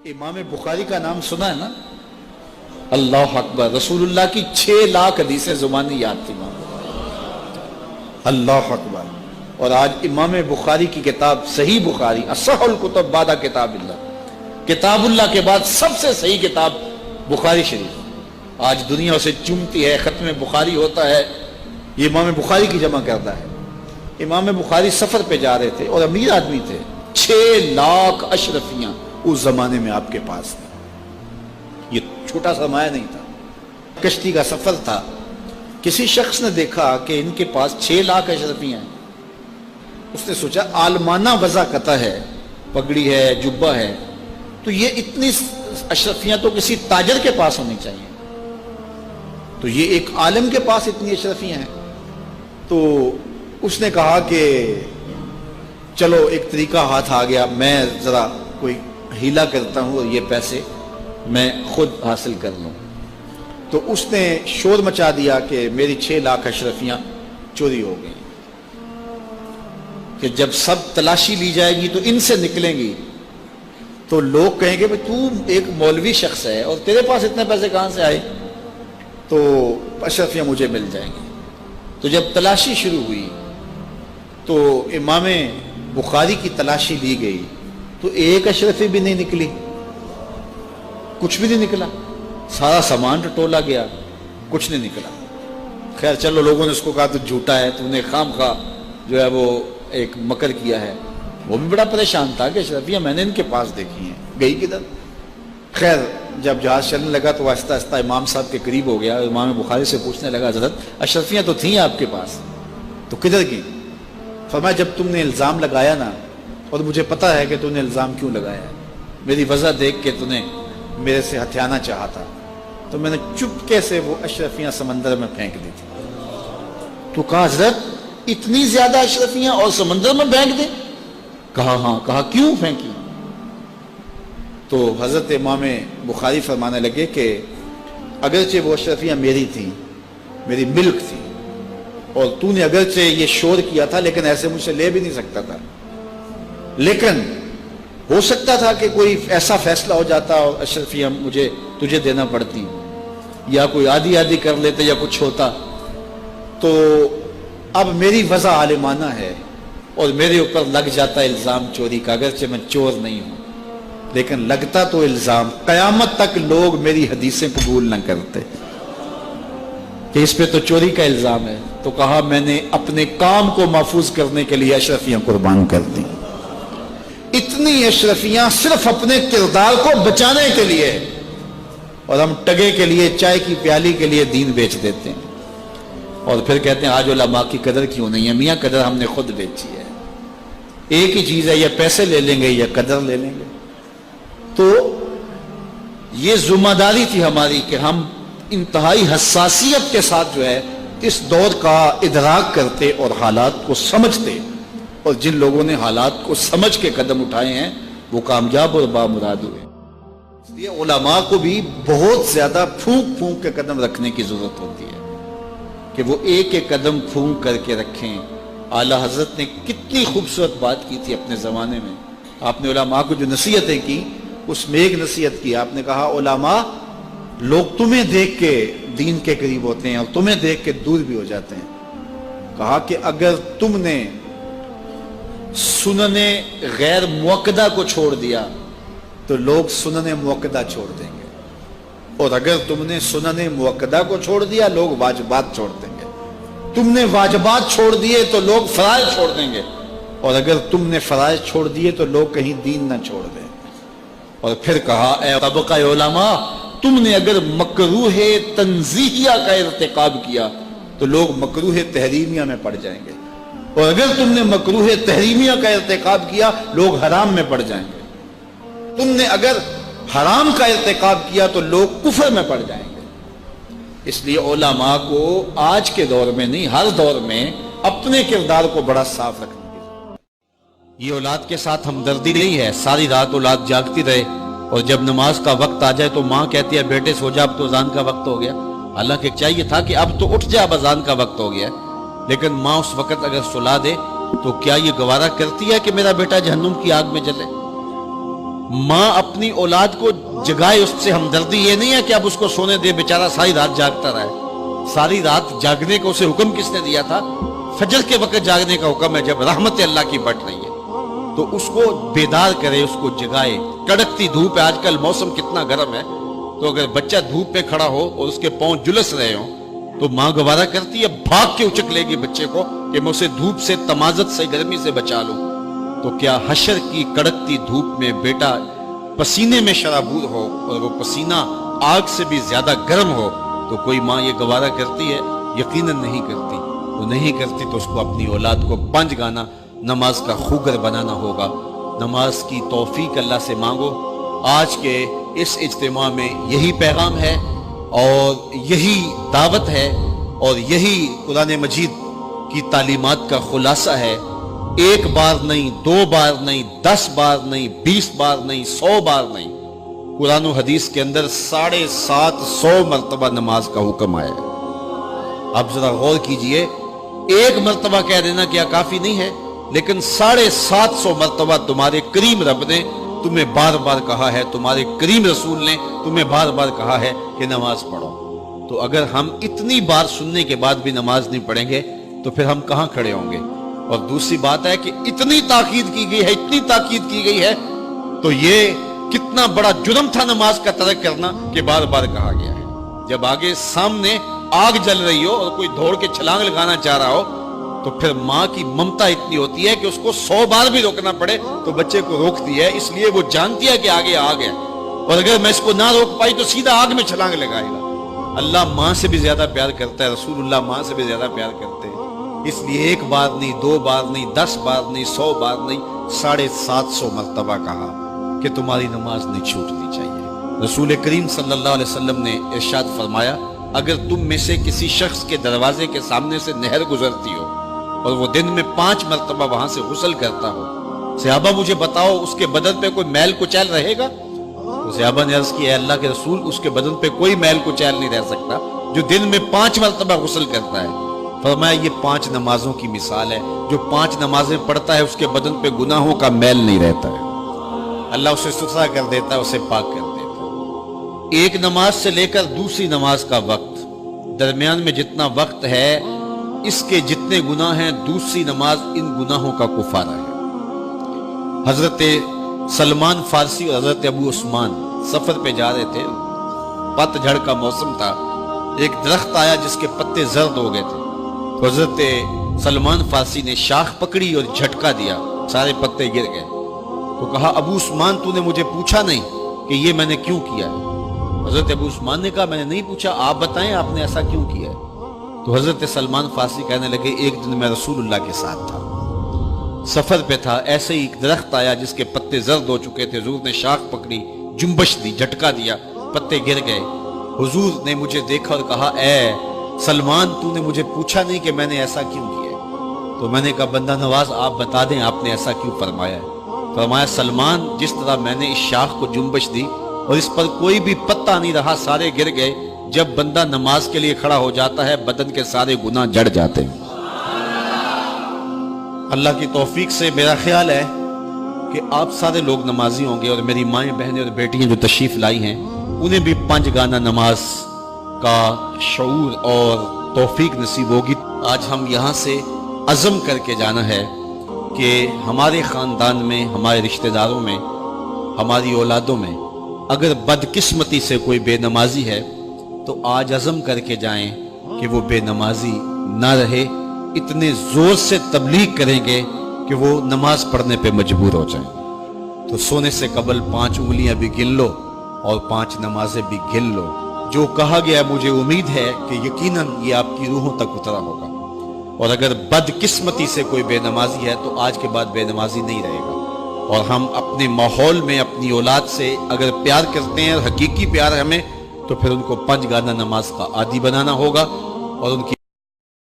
امام بخاری کا نام سنا ہے نا؟ اللہ اکبر، رسول اللہ کی 6 لاکھ حدیثیں زبانی یاد تھی امام بخاری۔ اللہ اکبر۔ اور آج امام بخاری کی کتاب صحیح بخاری، اصح الکتب بعد کتاب اللہ، کتاب اللہ کے بعد سب سے صحیح کتاب بخاری شریف آج دنیا اسے چومتی ہے۔ ختم بخاری ہوتا ہے، یہ امام بخاری کی جمع کرتا ہے۔ امام بخاری سفر پہ جا رہے تھے اور امیر آدمی تھے، 6 لاکھ اشرفیاں اس زمانے میں آپ کے پاس تھے۔ یہ چھوٹا سرمایہ نہیں تھا، کشتی کا سفر تھا۔ کسی شخص نے دیکھا کہ ان کے پاس 6 لاکھ اشرفیاں ہیں۔ اس نے سوچا عالمانہ وضع قطع ہے، پگڑی ہے، جبہ ہے، تو یہ اتنی اشرفیاں تو کسی تاجر کے پاس ہونی چاہیے، تو یہ ایک عالم کے پاس اتنی اشرفیاں ہیں۔ تو اس نے کہا کہ چلو ایک طریقہ ہاتھ آ گیا، میں ذرا کوئی ہیلا کرتا ہوں اور یہ پیسے میں خود حاصل کر لوں۔ تو اس نے شور مچا دیا کہ میری 6 لاکھ اشرفیاں چوری ہو گئیں، کہ جب سب تلاشی لی جائے گی تو ان سے نکلیں گی تو لوگ کہیں گے تو ایک مولوی شخص ہے اور تیرے پاس اتنے پیسے کہاں سے آئے، تو اشرفیاں مجھے مل جائیں گی۔ تو جب تلاشی شروع ہوئی تو امام بخاری کی تلاشی لی گئی تو ایک اشرفی بھی نہیں نکلی، کچھ بھی نہیں نکلا، سارا سامان ٹٹولا گیا، کچھ نہیں نکلا۔ خیر چلو، لوگوں نے اس کو کہا تو جھوٹا ہے، تو نے خام خواہ جو ہے وہ ایک مکر کیا ہے۔ وہ بھی بڑا پریشان تھا کہ اشرفیاں میں نے ان کے پاس دیکھی ہیں، گئی کدھر؟ خیر جب جہاز چلنے لگا تو آہستہ آہستہ امام صاحب کے قریب ہو گیا، امام بخاری سے پوچھنے لگا حضرت اشرفیاں تو تھیں آپ کے پاس، تو کدھر گئیں؟ فرمایا جب تم نے الزام لگایا نا، اور مجھے پتہ ہے کہ تم نے الزام کیوں لگایا ہے، میری وجہ دیکھ کے تم نے میرے سے ہتھیانا چاہا تھا، تو میں نے چپکے سے وہ اشرفیاں سمندر میں پھینک دی تھی۔ تو کہا حضرت اتنی زیادہ اشرفیاں اور سمندر میں پھینک دیں؟ کہا ہاں۔ کہا کیوں پھینکی؟ تو حضرت امام بخاری فرمانے لگے کہ اگرچہ وہ اشرفیاں میری تھیں، میری ملک تھی، اور تو نے اگرچہ یہ شور کیا تھا لیکن ایسے مجھ سے لے بھی نہیں سکتا تھا، لیکن ہو سکتا تھا کہ کوئی ایسا فیصلہ ہو جاتا اور اشرفیاں مجھے تجھے دینا پڑتی، یا کوئی آدھی آدھی کر لیتے یا کچھ ہوتا۔ تو اب میری وضع عالمانہ ہے اور میرے اوپر لگ جاتا الزام چوری کا، اگرچہ میں چور نہیں ہوں لیکن لگتا تو الزام، قیامت تک لوگ میری حدیثیں قبول نہ کرتے کہ اس پہ تو چوری کا الزام ہے۔ تو کہا میں نے اپنے کام کو محفوظ کرنے کے لیے اشرفیاں قربان کر دی۔ اتنی اشرفیاں صرف اپنے کردار کو بچانے کے لیے، اور ہم ٹگے کے لیے، چائے کی پیالی کے لیے دین بیچ دیتے ہیں، اور پھر کہتے ہیں آج علماء کی قدر کیوں نہیں ہے؟ میاں قدر ہم نے خود بیچی ہے۔ ایک ہی چیز ہے، یا پیسے لے لیں گے یا قدر لے لیں گے۔ تو یہ ذمہ داری تھی ہماری کہ ہم انتہائی حساسیت کے ساتھ جو ہے اس دور کا ادراک کرتے اور حالات کو سمجھتے، اور جن لوگوں نے حالات کو سمجھ کے قدم اٹھائے ہیں وہ کامیاب اور بامراد ہوئے۔ اس لیے علماء کو بھی بہت زیادہ پھونک پھونک کے قدم رکھنے کی ضرورت ہوتی ہے کہ وہ ایک ایک قدم پھونک کر کے رکھیں۔ اعلیٰ حضرت نے کتنی خوبصورت بات کی تھی اپنے زمانے میں۔ آپ نے علماء کو جو نصیحتیں کی اس میں ایک نصیحت کی، آپ نے کہا علماء لوگ تمہیں دیکھ کے دین کے قریب ہوتے ہیں اور تمہیں دیکھ کے دور بھی ہو جاتے ہیں۔ کہا کہ اگر تم نے سنن غیر موقدہ کو چھوڑ دیا تو لوگ سنن موقدہ چھوڑ دیں گے، اور اگر تم نے سنن موقدہ کو چھوڑ دیا لوگ واجبات چھوڑ دیں گے، تم نے واجبات چھوڑ دیے تو لوگ فرائض چھوڑ دیں گے، اور اگر تم نے فرائض چھوڑ دیے تو لوگ کہیں دین نہ چھوڑ دیں۔ اور پھر کہا اے طبقہ علماء، تم نے اگر مکروہ تنزیہیہ کا ارتکاب کیا تو لوگ مکروہ تحریمیہ میں پڑ جائیں گے، اور اگر تم نے مکروہ تحریمیہ کا ارتکاب کیا لوگ حرام میں پڑ جائیں گے، تم نے اگر حرام کا ارتکاب کیا تو لوگ کفر میں پڑ جائیں گے۔ اس لیے علماء کو آج کے دور میں نہیں، ہر دور میں اپنے کردار کو بڑا صاف رکھنا ہے۔ یہ اولاد کے ساتھ ہمدردی نہیں ہے، ساری رات اولاد جاگتی رہے اور جب نماز کا وقت آ جائے تو ماں کہتی ہے بیٹے سو جا، اب تو اذان کا وقت ہو گیا۔ حالانکہ چاہیے تھا کہ اب تو اٹھ جا، اب اذان کا وقت ہو گیا، لیکن ماں اس وقت اگر سلا دے تو کیا یہ گوارا کرتی ہے کہ میرا بیٹا جہنم کی آگ میں جلے؟ ماں اپنی اولاد کو جگائے، اس سے ہمدردی یہ نہیں ہے کہ اب اس کو سونے دے، بیچارہ ساری رات جاگتا رہے۔ ساری رات جاگنے کا اسے حکم کس نے دیا تھا؟ فجر کے وقت جاگنے کا حکم ہے جب رحمت اللہ کی بٹ رہی ہے، تو اس کو بیدار کرے، اس کو جگائے۔ کڑکتی دھوپ ہے، آج کل موسم کتنا گرم ہے، تو اگر بچہ دھوپ پہ کھڑا ہو اور اس کے پاؤں جلس رہے ہوں تو ماں گوارا کرتی ہے، بھاگ کے اچک لے گی بچے کو کہ میں اسے دھوپ سے، تمازت سے، گرمی سے بچا لوں۔ تو کیا حشر کی کڑکتی دھوپ میں بیٹا پسینے میں شرابور ہو اور وہ پسینہ آگ سے بھی زیادہ گرم ہو تو کوئی ماں یہ گوارا کرتی ہے؟ یقیناً نہیں کرتی۔ تو نہیں کرتی تو اس کو اپنی اولاد کو 5 گانا نماز کا خوگر بنانا ہوگا۔ نماز کی توفیق اللہ سے مانگو۔ آج کے اس اجتماع میں یہی پیغام ہے اور یہی دعوت ہے اور یہی قرآن مجید کی تعلیمات کا خلاصہ ہے۔ 1 بار نہیں، 2 بار نہیں، 10 بار نہیں، 20 بار نہیں، 100 بار نہیں، قرآن و حدیث کے اندر 750 مرتبہ نماز کا حکم آیا ہے۔ اب ذرا غور کیجئے، 1 مرتبہ کہہ دینا کیا کافی نہیں ہے؟ لیکن 750 مرتبہ تمہارے کریم رب نے تمہیں بار بار کہا ہے، تمہارے کریم رسول نے تمہیں بار بار کہا ہے کہ نماز پڑھو۔ تو اگر ہم اتنی بار سننے کے بعد بھی نماز نہیں پڑھیں گے تو پھر ہم کہاں کھڑے ہوں گے؟ اور دوسری بات ہے کہ اتنی تاکید کی گئی ہے، اتنی تاکید کی گئی ہے، تو یہ کتنا بڑا جرم تھا نماز کا ترک کرنا کہ بار بار کہا گیا ہے۔ جب آگے سامنے آگ جل رہی ہو اور کوئی دوڑ کے چھلانگ لگانا چاہ رہا ہو تو پھر ماں کی ممتا اتنی ہوتی ہے کہ اس کو 100 بار بھی روکنا پڑے تو بچے کو روکتی ہے، اس لیے وہ جانتی ہے کہ آگے آگ ہے، اور اگر میں اس کو نہ روک پائی تو سیدھا آگ میں چھلانگ لگائے گا۔ اللہ ماں سے بھی زیادہ پیار کرتا ہے، رسول اللہ ماں سے بھی زیادہ پیار کرتے ہیں، اس لیے 1 بار نہیں، 2 بار نہیں، 10 بار نہیں، 100 بار نہیں، 750 مرتبہ کہا کہ تمہاری نماز نہیں چھوٹنی چاہیے۔ رسول کریم صلی اللہ علیہ وسلم نے ارشاد فرمایا، اگر تم میں سے کسی شخص کے دروازے کے سامنے سے نہر گزرتی ہو اور وہ دن میں 5 مرتبہ وہاں سے غسل کرتا ہو، صحابہ مجھے بتاؤ اس کے بدن پہ کوئی میل کچیل رہے گا؟ تو صحابہ نے عرض کی، اے اللہ کے رسول، اس کے بدن پہ کوئی میل کچیل نہیں رہ سکتا جو دن میں 5 مرتبہ غسل کرتا ہے۔ فرمایا یہ 5 نمازوں کی مثال ہے، جو 5 نمازیں پڑھتا ہے اس کے بدن پہ گناہوں کا میل نہیں رہتا ہے، اللہ اسے ستھرا کر دیتا ہے، اسے پاک کر دیتا ہے۔ ایک نماز سے لے کر دوسری نماز کا وقت، درمیان میں جتنا وقت ہے اس کے جتنے گناہ ہیں، دوسری نماز ان گناہوں کا کفارہ ہے۔ حضرت سلمان فارسی اور حضرت ابو عثمان سفر پہ جا رہے تھے، پت جھڑ کا موسم تھا، ایک درخت آیا جس کے پتے زرد ہو گئے تھے، تو حضرت سلمان فارسی نے شاخ پکڑی اور جھٹکا دیا، سارے پتے گر گئے۔ تو کہا، ابو عثمان تو نے مجھے پوچھا نہیں کہ یہ میں نے کیوں کیا ہے؟ حضرت ابو عثمان نے کہا، میں نے نہیں پوچھا، آپ بتائیں آپ نے ایسا کیوں کیا ہے؟ تو حضرت سلمان فارسی کہنے لگے، ایک دن میں رسول اللہ کے ساتھ تھا، سفر پہ تھا، ایسے ہی ایک درخت آیا جس کے پتے زرد ہو چکے تھے، حضور نے شاخ پکڑی، جنبش دی، جھٹکا دیا، پتے گر گئے۔ حضور نے مجھے دیکھا اور کہا، اے سلمان تو نے مجھے پوچھا نہیں کہ میں نے ایسا کیوں کیا؟ تو میں نے کہا، بندہ نواز آپ بتا دیں آپ نے ایسا کیوں فرمایا ہے؟ فرمایا، سلمان جس طرح میں نے اس شاخ کو جنبش دی اور اس پر کوئی بھی پتا نہیں رہا، سارے گر گئے، جب بندہ نماز کے لیے کھڑا ہو جاتا ہے بدن کے سارے گناہ جڑ جاتے ہیں۔ اللہ کی توفیق سے میرا خیال ہے کہ آپ سارے لوگ نمازی ہوں گے، اور میری مائیں، بہنیں اور بیٹیاں جو تشریف لائی ہیں انہیں بھی 5 گانا نماز کا شعور اور توفیق نصیب ہوگی۔ آج ہم یہاں سے عزم کر کے جانا ہے کہ ہمارے خاندان میں، ہمارے رشتہ داروں میں، ہماری اولادوں میں اگر بدقسمتی سے کوئی بے نمازی ہے تو آج عزم کر کے جائیں کہ وہ بے نمازی نہ رہے، اتنے زور سے تبلیغ کریں گے کہ وہ نماز پڑھنے پہ مجبور ہو جائیں۔ تو سونے سے قبل 5 انگلیاں بھی گن لو اور 5 نمازیں بھی گن لو۔ جو کہا گیا مجھے امید ہے کہ یقیناً یہ آپ کی روحوں تک اترا ہوگا، اور اگر بدقسمتی سے کوئی بے نمازی ہے تو آج کے بعد بے نمازی نہیں رہے گا، اور ہم اپنے ماحول میں اپنی اولاد سے اگر پیار کرتے ہیں، حقیقی پیار ہے ہمیں، تو پھر ان کو 5 گانا نماز کا عادی بنانا ہوگا اور ان کی